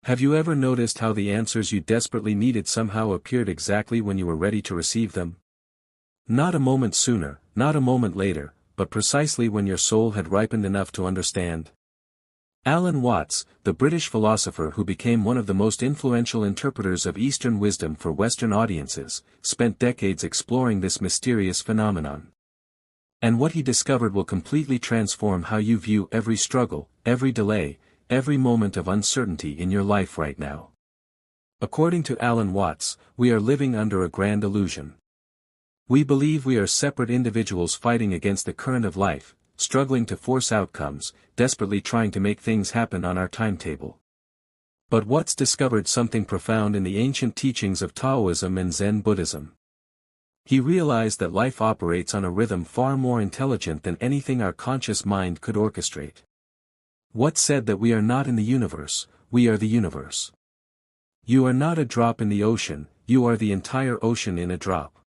Have you ever noticed how the answers you desperately needed somehow appeared exactly when you were ready to receive them? Not a moment sooner, not a moment later, but precisely when your soul had ripened enough to understand. Alan Watts, the British philosopher who became one of the most influential interpreters of Eastern wisdom for Western audiences, spent decades exploring this mysterious phenomenon. And what he discovered will completely transform how you view every struggle, every delay, every moment of uncertainty in your life right now. According to Alan Watts, we are living under a grand illusion. We believe we are separate individuals fighting against the current of life, struggling to force outcomes, desperately trying to make things happen on our timetable. But Watts discovered something profound in the ancient teachings of Taoism and Zen Buddhism. He realized that life operates on a rhythm far more intelligent than anything our conscious mind could orchestrate. Watts said that we are not in the universe, we are the universe. You are not a drop in the ocean, you are the entire ocean in a drop.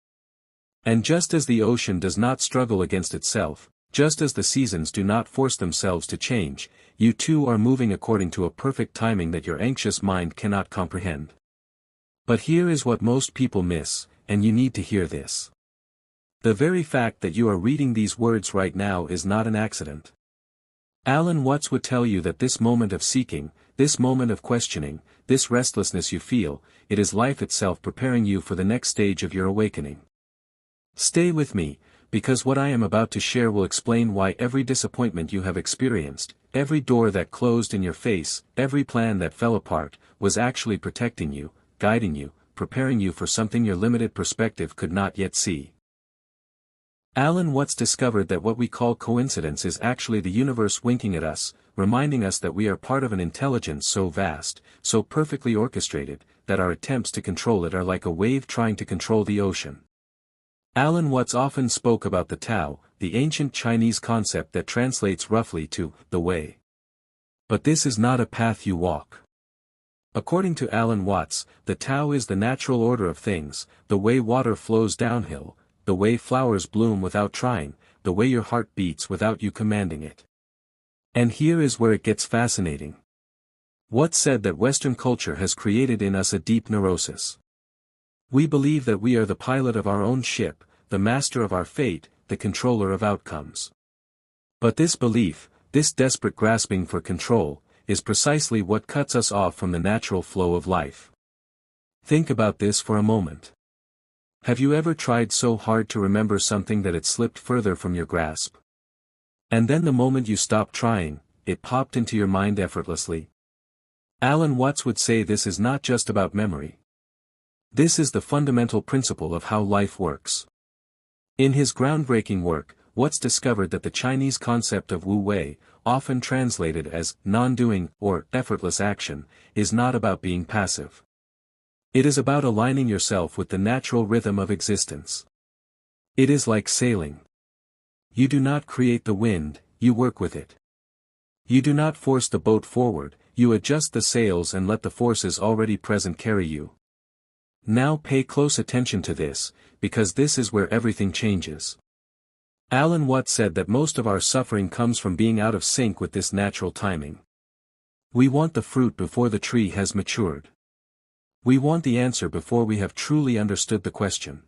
And just as the ocean does not struggle against itself, just as the seasons do not force themselves to change, you too are moving according to a perfect timing that your anxious mind cannot comprehend. But here is what most people miss, and you need to hear this. The very fact that you are reading these words right now is not an accident. Alan Watts would tell you that this moment of seeking, this moment of questioning, this restlessness you feel, it is life itself preparing you for the next stage of your awakening. Stay with me, because what I am about to share will explain why every disappointment you have experienced, every door that closed in your face, every plan that fell apart, was actually protecting you, guiding you, preparing you for something your limited perspective could not yet see. Alan Watts discovered that what we call coincidence is actually the universe winking at us, reminding us that we are part of an intelligence so vast, so perfectly orchestrated, that our attempts to control it are like a wave trying to control the ocean. Alan Watts often spoke about the Tao, the ancient Chinese concept that translates roughly to the way. But this is not a path you walk. According to Alan Watts, the Tao is the natural order of things, the way water flows downhill, the way flowers bloom without trying, the way your heart beats without you commanding it. And here is where it gets fascinating. Watts said that Western culture has created in us a deep neurosis. We believe that we are the pilot of our own ship, the master of our fate, the controller of outcomes. But this belief, this desperate grasping for control, is precisely what cuts us off from the natural flow of life. Think about this for a moment. Have you ever tried so hard to remember something that it slipped further from your grasp? And then the moment you stopped trying, it popped into your mind effortlessly? Alan Watts would say this is not just about memory. This is the fundamental principle of how life works. In his groundbreaking work, Watts discovered that the Chinese concept of Wu Wei, often translated as non-doing or effortless action, is not about being passive. It is about aligning yourself with the natural rhythm of existence. It is like sailing. You do not create the wind, you work with it. You do not force the boat forward, you adjust the sails and let the forces already present carry you. Now pay close attention to this, because this is where everything changes. Alan Watts said that most of our suffering comes from being out of sync with this natural timing. We want the fruit before the tree has matured. We want the answer before we have truly understood the question.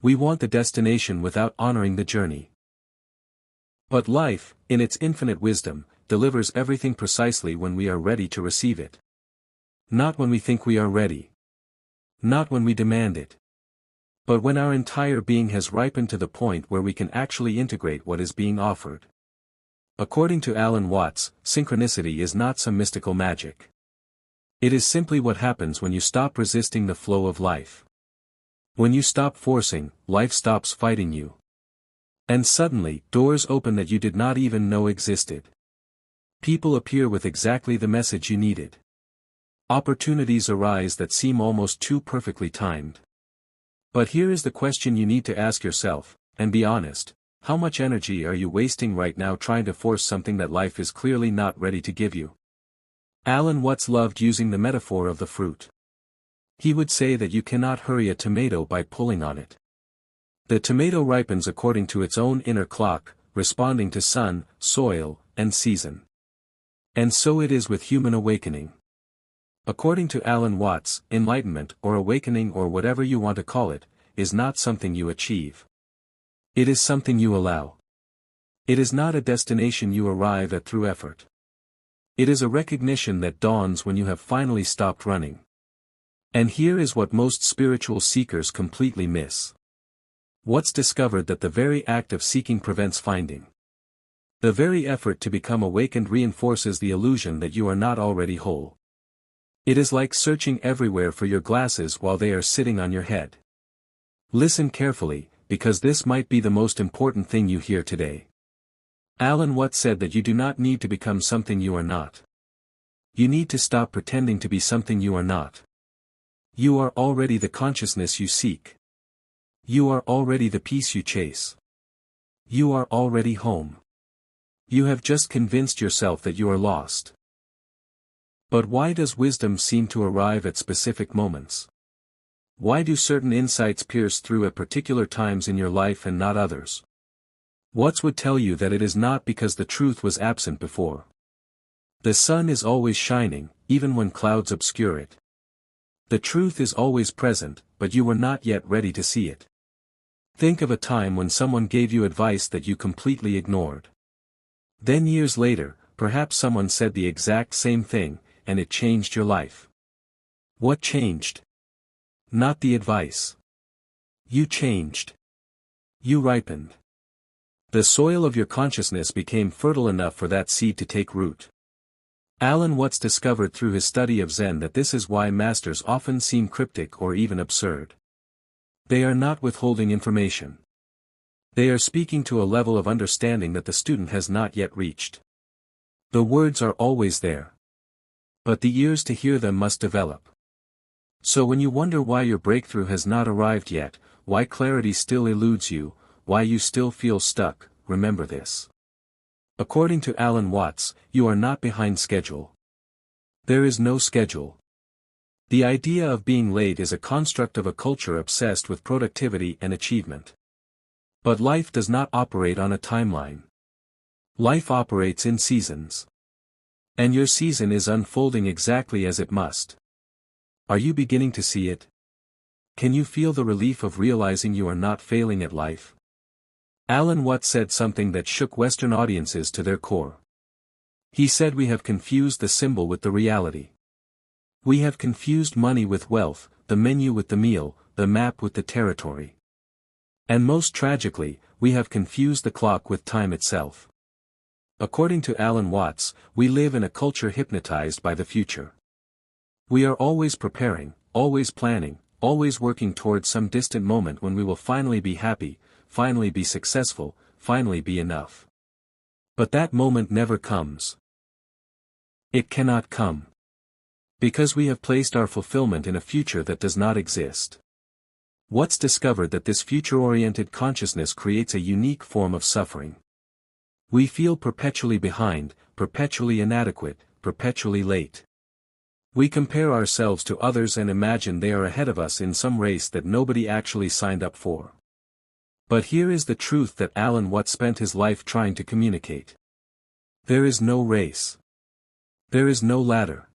We want the destination without honoring the journey. But life, in its infinite wisdom, delivers everything precisely when we are ready to receive it. Not when we think we are ready. Not when we demand it. But when our entire being has ripened to the point where we can actually integrate what is being offered. According to Alan Watts, synchronicity is not some mystical magic. It is simply what happens when you stop resisting the flow of life. When you stop forcing, life stops fighting you. And suddenly, doors open that you did not even know existed. People appear with exactly the message you needed. Opportunities arise that seem almost too perfectly timed. But here is the question you need to ask yourself, and be honest: how much energy are you wasting right now trying to force something that life is clearly not ready to give you? Alan Watts loved using the metaphor of the fruit. He would say that you cannot hurry a tomato by pulling on it. The tomato ripens according to its own inner clock, responding to sun, soil, and season. And so it is with human awakening. According to Alan Watts, enlightenment or awakening or whatever you want to call it, is not something you achieve. It is something you allow. It is not a destination you arrive at through effort. It is a recognition that dawns when you have finally stopped running. And here is what most spiritual seekers completely miss. Watts discovered that the very act of seeking prevents finding. The very effort to become awakened reinforces the illusion that you are not already whole. It is like searching everywhere for your glasses while they are sitting on your head. Listen carefully, because this might be the most important thing you hear today. Alan Watts said that you do not need to become something you are not. You need to stop pretending to be something you are not. You are already the consciousness you seek. You are already the peace you chase. You are already home. You have just convinced yourself that you are lost. But why does wisdom seem to arrive at specific moments? Why do certain insights pierce through at particular times in your life and not others? Watts would tell you that it is not because the truth was absent before. The sun is always shining, even when clouds obscure it. The truth is always present, but you were not yet ready to see it. Think of a time when someone gave you advice that you completely ignored. Then years later, perhaps someone said the exact same thing, and it changed your life. What changed? Not the advice. You changed. You ripened. The soil of your consciousness became fertile enough for that seed to take root. Alan Watts discovered through his study of Zen that this is why masters often seem cryptic or even absurd. They are not withholding information. They are speaking to a level of understanding that the student has not yet reached. The words are always there. But the ears to hear them must develop. So when you wonder why your breakthrough has not arrived yet, why clarity still eludes you, why you still feel stuck, remember this. According to Alan Watts, you are not behind schedule. There is no schedule. The idea of being late is a construct of a culture obsessed with productivity and achievement. But life does not operate on a timeline. Life operates in seasons. And your season is unfolding exactly as it must. Are you beginning to see it? Can you feel the relief of realizing you are not failing at life? Alan Watts said something that shook Western audiences to their core. He said we have confused the symbol with the reality. We have confused money with wealth, the menu with the meal, the map with the territory. And most tragically, we have confused the clock with time itself. According to Alan Watts, we live in a culture hypnotized by the future. We are always preparing, always planning, always working towards some distant moment when we will finally be happy, finally be successful, finally be enough. But that moment never comes. It cannot come. Because we have placed our fulfillment in a future that does not exist. Watts discovered that this future-oriented consciousness creates a unique form of suffering. We feel perpetually behind, perpetually inadequate, perpetually late. We compare ourselves to others and imagine they are ahead of us in some race that nobody actually signed up for. But here is the truth that Alan Watts spent his life trying to communicate. There is no race. There is no ladder.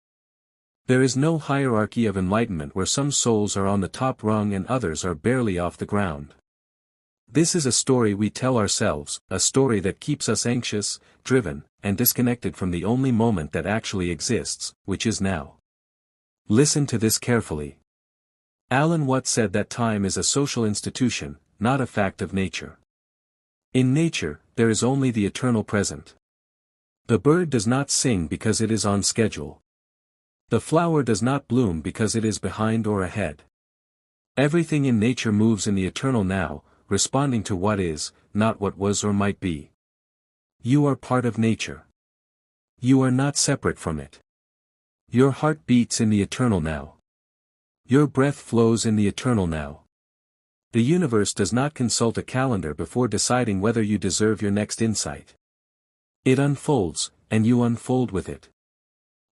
There is no hierarchy of enlightenment where some souls are on the top rung and others are barely off the ground. This is a story we tell ourselves, a story that keeps us anxious, driven, and disconnected from the only moment that actually exists, which is now. Listen to this carefully. Alan Watts said that time is a social institution, not a fact of nature. In nature, there is only the eternal present. The bird does not sing because it is on schedule. The flower does not bloom because it is behind or ahead. Everything in nature moves in the eternal now, responding to what is, not what was or might be. You are part of nature. You are not separate from it. Your heart beats in the eternal now. Your breath flows in the eternal now. The universe does not consult a calendar before deciding whether you deserve your next insight. It unfolds, and you unfold with it.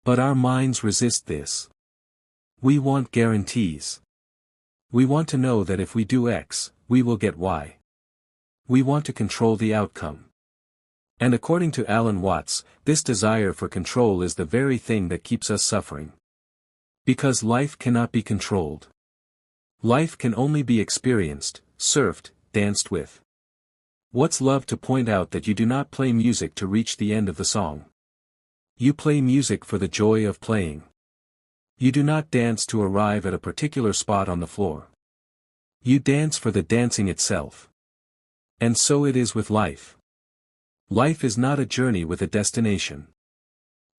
But our minds resist this. We want guarantees. We want to know that if we do X, we will get Y. We want to control the outcome. And according to Alan Watts, this desire for control is the very thing that keeps us suffering. Because life cannot be controlled. Life can only be experienced, surfed, danced with. What's love to point out that you do not play music to reach the end of the song. You play music for the joy of playing. You do not dance to arrive at a particular spot on the floor. You dance for the dancing itself. And so it is with life. Life is not a journey with a destination.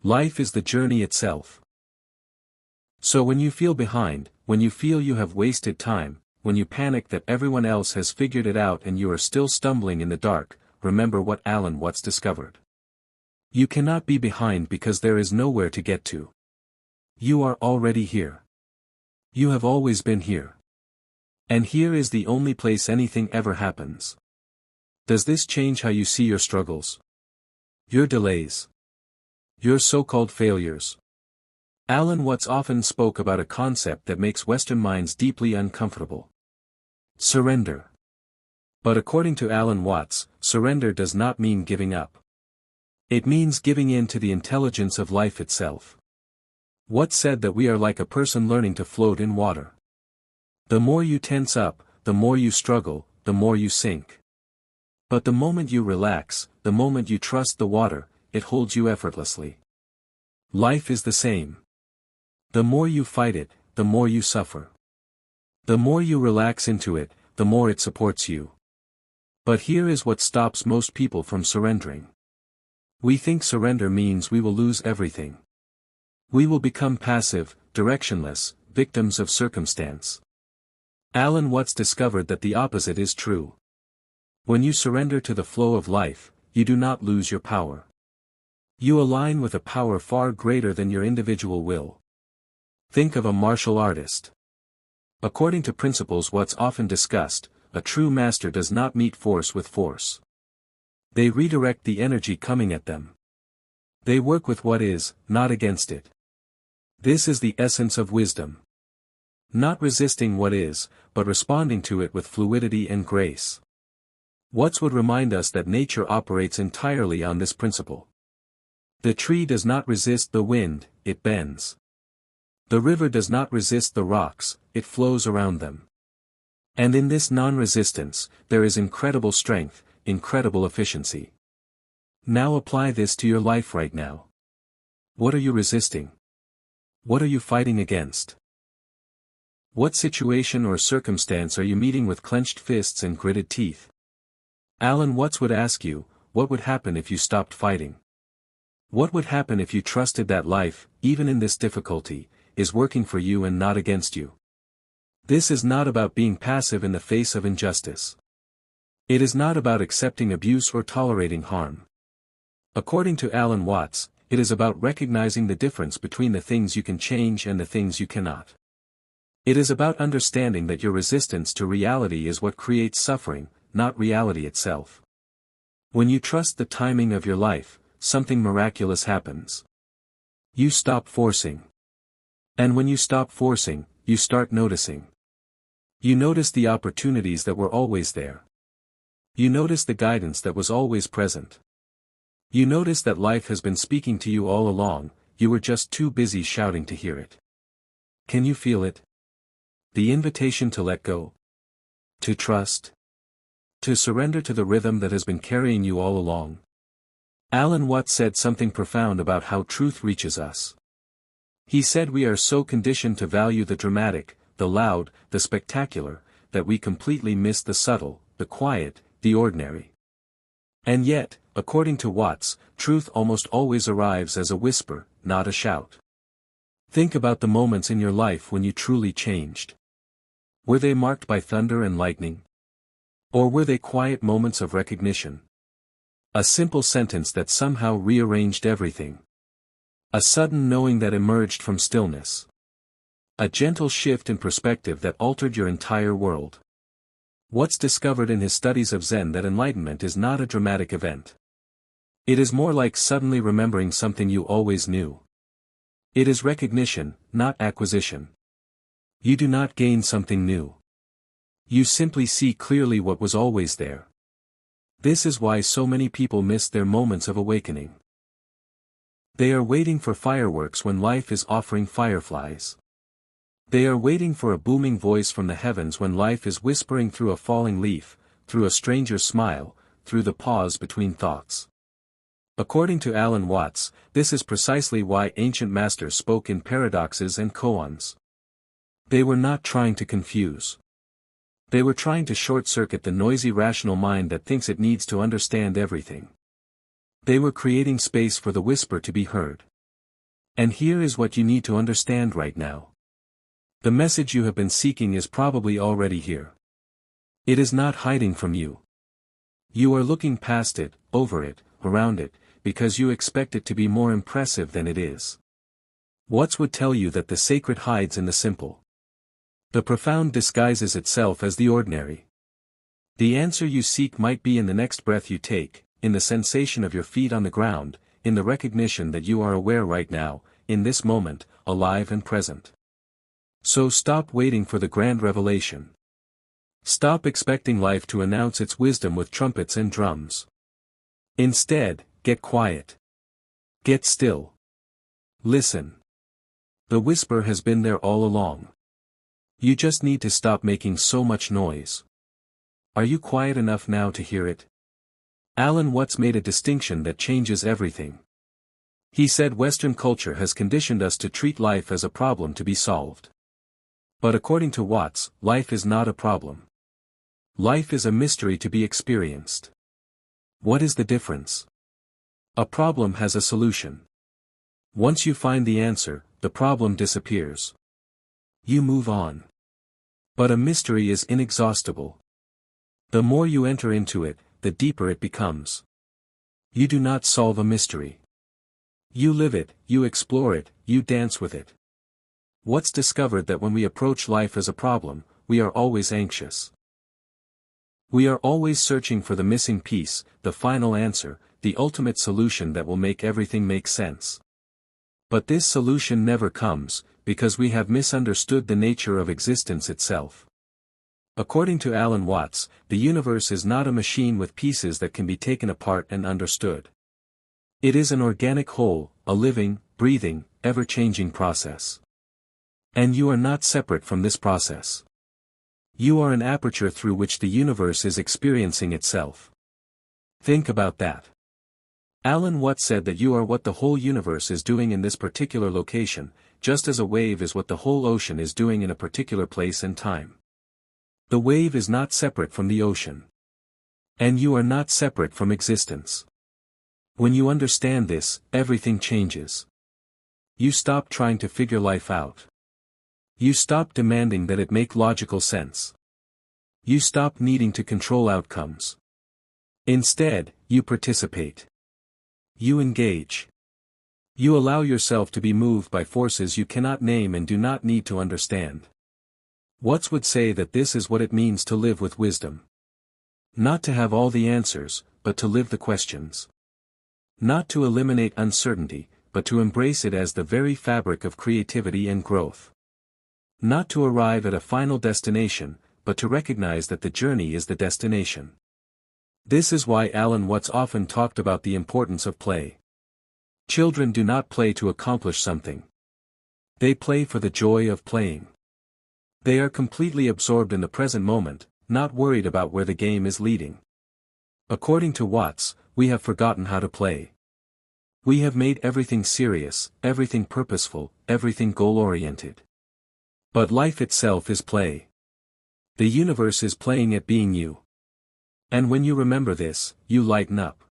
Life is the journey itself. So when you feel behind, when you feel you have wasted time, when you panic that everyone else has figured it out and you are still stumbling in the dark, remember what Alan Watts discovered. You cannot be behind because there is nowhere to get to. You are already here. You have always been here. And here is the only place anything ever happens. Does this change how you see your struggles? Your delays? Your so-called failures? Alan Watts often spoke about a concept that makes Western minds deeply uncomfortable. Surrender. But according to Alan Watts, surrender does not mean giving up. It means giving in to the intelligence of life itself. Watts said that we are like a person learning to float in water. The more you tense up, the more you struggle, the more you sink. But the moment you relax, the moment you trust the water, it holds you effortlessly. Life is the same. The more you fight it, the more you suffer. The more you relax into it, the more it supports you. But here is what stops most people from surrendering. We think surrender means we will lose everything. We will become passive, directionless, victims of circumstance. Alan Watts discovered that the opposite is true. When you surrender to the flow of life, you do not lose your power. You align with a power far greater than your individual will. Think of a martial artist. According to principles Watts often discussed, a true master does not meet force with force. They redirect the energy coming at them. They work with what is, not against it. This is the essence of wisdom. Not resisting what is, but responding to it with fluidity and grace. Watts would remind us that nature operates entirely on this principle. The tree does not resist the wind, it bends. The river does not resist the rocks, it flows around them. And in this non-resistance, there is incredible strength, incredible efficiency. Now apply this to your life right now. What are you resisting? What are you fighting against? What situation or circumstance are you meeting with clenched fists and gritted teeth? Alan Watts would ask you, what would happen if you stopped fighting? What would happen if you trusted that life, even in this difficulty, is working for you and not against you? This is not about being passive in the face of injustice. It is not about accepting abuse or tolerating harm. According to Alan Watts, it is about recognizing the difference between the things you can change and the things you cannot. It is about understanding that your resistance to reality is what creates suffering, not reality itself. When you trust the timing of your life, something miraculous happens. You stop forcing. And when you stop forcing, you start noticing. You notice the opportunities that were always there. You notice the guidance that was always present. You notice that life has been speaking to you all along, you were just too busy shouting to hear it. Can you feel it? The invitation to let go. To trust. To surrender to the rhythm that has been carrying you all along. Alan Watts said something profound about how truth reaches us. He said we are so conditioned to value the dramatic, the loud, the spectacular, that we completely miss the subtle, the quiet, the ordinary. And yet, according to Watts, truth almost always arrives as a whisper, not a shout. Think about the moments in your life when you truly changed. Were they marked by thunder and lightning? Or were they quiet moments of recognition? A simple sentence that somehow rearranged everything. A sudden knowing that emerged from stillness. A gentle shift in perspective that altered your entire world. Watts discovered in his studies of Zen that enlightenment is not a dramatic event. It is more like suddenly remembering something you always knew. It is recognition, not acquisition. You do not gain something new. You simply see clearly what was always there. This is why so many people miss their moments of awakening. They are waiting for fireworks when life is offering fireflies. They are waiting for a booming voice from the heavens when life is whispering through a falling leaf, through a stranger's smile, through the pause between thoughts. According to Alan Watts, this is precisely why ancient masters spoke in paradoxes and koans. They were not trying to confuse. They were trying to short-circuit the noisy rational mind that thinks it needs to understand everything. They were creating space for the whisper to be heard. And here is what you need to understand right now. The message you have been seeking is probably already here. It is not hiding from you. You are looking past it, over it, around it, because you expect it to be more impressive than it is. Watts would tell you that the sacred hides in the simple. The profound disguises itself as the ordinary. The answer you seek might be in the next breath you take, in the sensation of your feet on the ground, in the recognition that you are aware right now, in this moment, alive and present. So stop waiting for the grand revelation. Stop expecting life to announce its wisdom with trumpets and drums. Instead, get quiet. Get still. Listen. The whisper has been there all along. You just need to stop making so much noise. Are you quiet enough now to hear it? Alan Watts made a distinction that changes everything. He said Western culture has conditioned us to treat life as a problem to be solved. But according to Watts, life is not a problem. Life is a mystery to be experienced. What is the difference? A problem has a solution. Once you find the answer, the problem disappears. You move on. But a mystery is inexhaustible. The more you enter into it, the deeper it becomes. You do not solve a mystery. You live it, you explore it, you dance with it. Watts discovered that when we approach life as a problem, we are always anxious. We are always searching for the missing piece, the final answer, the ultimate solution that will make everything make sense. But this solution never comes, because we have misunderstood the nature of existence itself. According to Alan Watts, the universe is not a machine with pieces that can be taken apart and understood. It is an organic whole, a living, breathing, ever-changing process. And you are not separate from this process. You are an aperture through which the universe is experiencing itself. Think about that. Alan Watts said that you are what the whole universe is doing in this particular location, just as a wave is what the whole ocean is doing in a particular place and time. The wave is not separate from the ocean. And you are not separate from existence. When you understand this, everything changes. You stop trying to figure life out. You stop demanding that it make logical sense. You stop needing to control outcomes. Instead, you participate. You engage. You allow yourself to be moved by forces you cannot name and do not need to understand. Watts would say that this is what it means to live with wisdom. Not to have all the answers, but to live the questions. Not to eliminate uncertainty, but to embrace it as the very fabric of creativity and growth. Not to arrive at a final destination, but to recognize that the journey is the destination. This is why Alan Watts often talked about the importance of play. Children do not play to accomplish something. They play for the joy of playing. They are completely absorbed in the present moment, not worried about where the game is leading. According to Watts, we have forgotten how to play. We have made everything serious, everything purposeful, everything goal-oriented. But life itself is play. The universe is playing at being you. And when you remember this, you lighten up.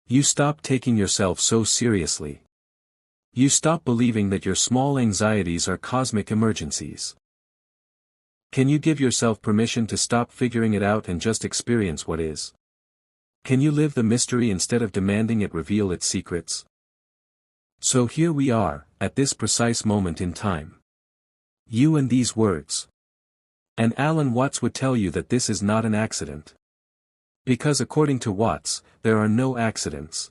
You stop taking yourself so seriously. You stop believing that your small anxieties are cosmic emergencies. Can you give yourself permission to stop figuring it out and just experience what is? Can you live the mystery instead of demanding it reveal its secrets? So here we are, at this precise moment in time. You and these words. And Alan Watts would tell you that this is not an accident. Because according to Watts, there are no accidents.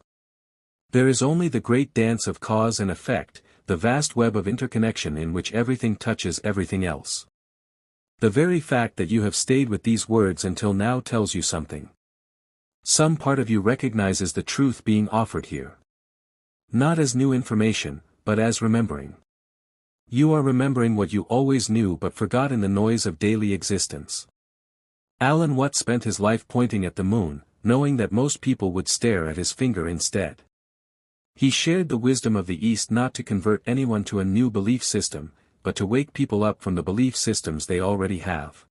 There is only the great dance of cause and effect, the vast web of interconnection in which everything touches everything else. The very fact that you have stayed with these words until now tells you something. Some part of you recognizes the truth being offered here. Not as new information, but as remembering. You are remembering what you always knew but forgot in the noise of daily existence. Alan Watts spent his life pointing at the moon, knowing that most people would stare at his finger instead. He shared the wisdom of the East not to convert anyone to a new belief system, but to wake people up from the belief systems they already have.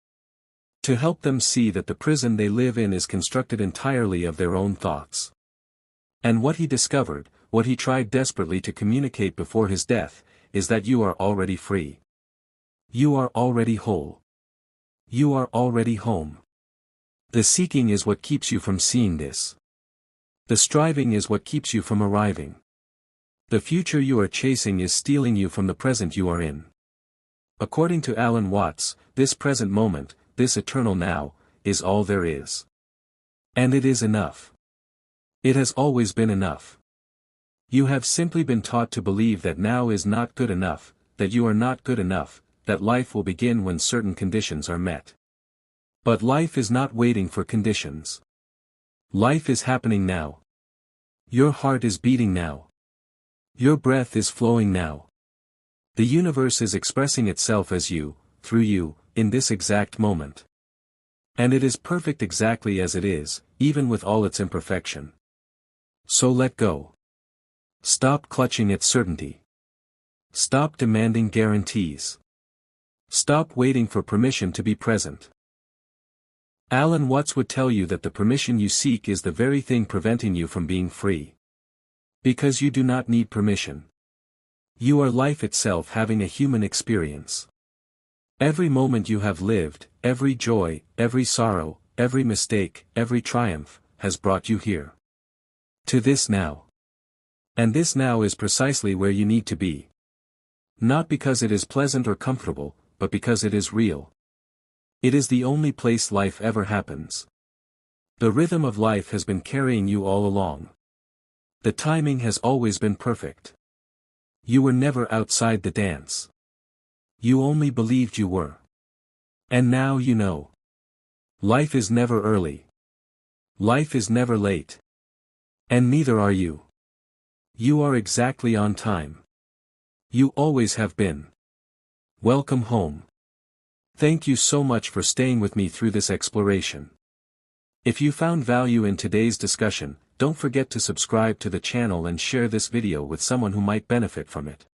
To help them see that the prison they live in is constructed entirely of their own thoughts. And what he discovered, what he tried desperately to communicate before his death, is that you are already free. You are already whole. You are already home. The seeking is what keeps you from seeing this. The striving is what keeps you from arriving. The future you are chasing is stealing you from the present you are in. According to Alan Watts, this present moment, this eternal now, is all there is. And it is enough. It has always been enough. You have simply been taught to believe that now is not good enough, that you are not good enough, that life will begin when certain conditions are met. But life is not waiting for conditions. Life is happening now. Your heart is beating now. Your breath is flowing now. The universe is expressing itself as you, through you, in this exact moment. And it is perfect exactly as it is, even with all its imperfection. So let go. Stop clutching at certainty. Stop demanding guarantees. Stop waiting for permission to be present. Alan Watts would tell you that the permission you seek is the very thing preventing you from being free. Because you do not need permission. You are life itself having a human experience. Every moment you have lived, every joy, every sorrow, every mistake, every triumph, has brought you here. To this now. And this now is precisely where you need to be. Not because it is pleasant or comfortable, but because it is real. It is the only place life ever happens. The rhythm of life has been carrying you all along. The timing has always been perfect. You were never outside the dance. You only believed you were. And now you know. Life is never early. Life is never late. And neither are you. You are exactly on time. You always have been. Welcome home. Thank you so much for staying with me through this exploration. If you found value in today's discussion, don't forget to subscribe to the channel and share this video with someone who might benefit from it.